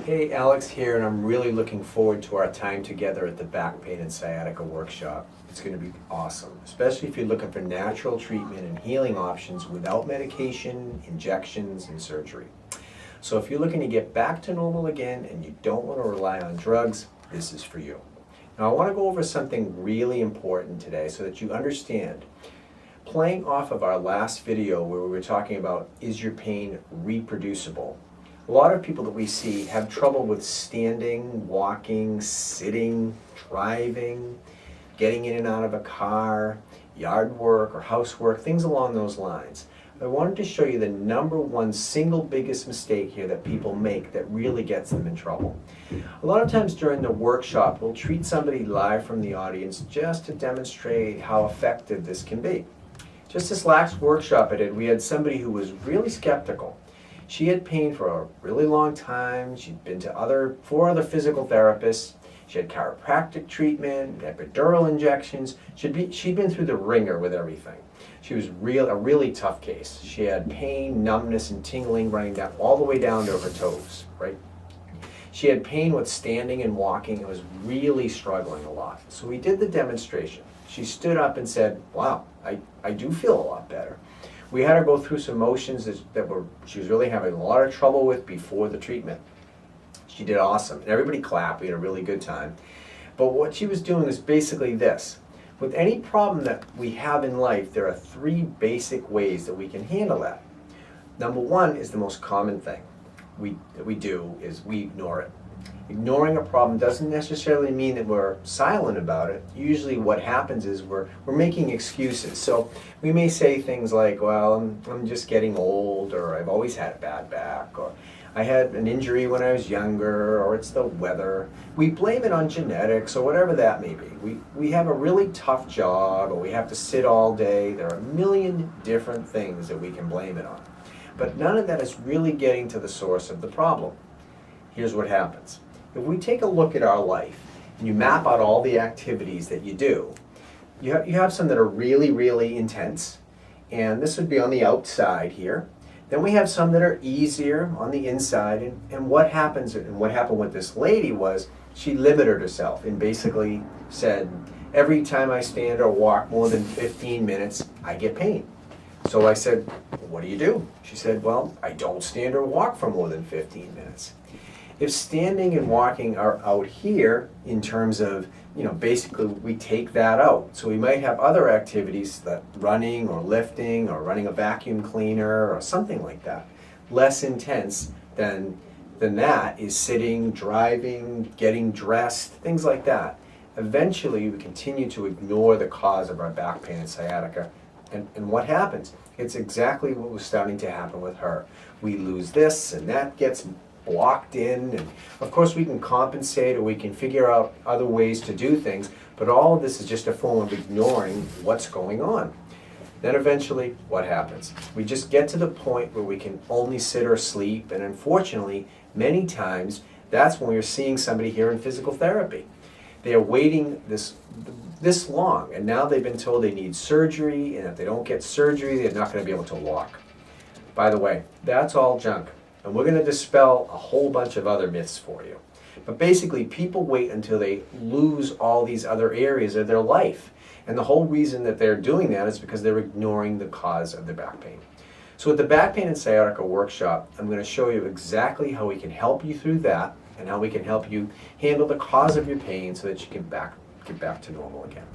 Hey, Alex here, and I'm really looking forward to our time together at the Back Pain and Sciatica Workshop. It's going to be awesome, especially if you're looking for natural treatment and healing options without medication, injections, and surgery. So if you're looking to get back to normal again and you don't want to rely on drugs, this is for you. Now I want to go over something really important today so that you understand. Playing off of our last video where we were talking about, is your pain reproducible? A lot of people that we see have trouble with standing, walking, sitting, driving, getting in and out of a car, yard work or housework, things along those lines. I wanted to show you the number one single biggest mistake here that people make that really gets them in trouble. A lot of times during the workshop, we'll treat somebody live from the audience just to demonstrate how effective this can be. Just this last workshop I did, we had somebody who was really skeptical. She had pain for a really long time. She'd been to four other physical therapists. She had chiropractic treatment, epidural injections. She'd been through the ringer with everything. She was a really tough case. She had pain, numbness, and tingling running down all the way down to her toes, right? She had pain with standing and walking and was really struggling a lot. So we did the demonstration. She stood up and said, wow, I do feel a lot better. We had her go through some motions she was really having a lot of trouble with before the treatment. She did awesome, and everybody clapped. We had a really good time. But what she was doing is basically this. With any problem that we have in life, there are three basic ways that we can handle that. Number one is the most common thing that we do is we ignore it. Ignoring a problem doesn't necessarily mean that we're silent about it. Usually what happens is we're making excuses. So we may say things like, well, I'm just getting old, or I've always had a bad back, or I had an injury when I was younger, or it's the weather. We blame it on genetics or whatever that may be. We have a really tough job, or we have to sit all day. There are a million different things that we can blame it on. But none of that is really getting to the source of the problem. Here's what happens. If we take a look at our life and you map out all the activities that you do, you have some that are really, really intense, and this would be on the outside here. Then we have some that are easier on the inside, and what happens, and what happened with this lady was she limited herself and basically said, every time I stand or walk more than 15 minutes, I get pain. So I said, what do you do? She said, well, I don't stand or walk for more than 15 minutes. If standing and walking are out here in terms of, basically we take that out. So we might have other activities that running or lifting or running a vacuum cleaner or something like that. Less intense than that is sitting, driving, getting dressed, things like that. Eventually we continue to ignore the cause of our back pain and sciatica. And what happens? It's exactly what was starting to happen with her. We lose this and that gets blocked in, and of course we can compensate or we can figure out other ways to do things, but all of this is just a form of ignoring what's going on. Then eventually what happens? We just get to the point where we can only sit or sleep, and unfortunately many times that's when we're seeing somebody here in physical therapy. They are waiting this long, and now they've been told they need surgery, and if they don't get surgery they're not going to be able to walk. By the way, that's all junk. And we're going to dispel a whole bunch of other myths for you. But basically, people wait until they lose all these other areas of their life. And the whole reason that they're doing that is because they're ignoring the cause of their back pain. So at the Back Pain and Sciatica Workshop, I'm going to show you exactly how we can help you through that and how we can help you handle the cause of your pain so that you can get back to normal again.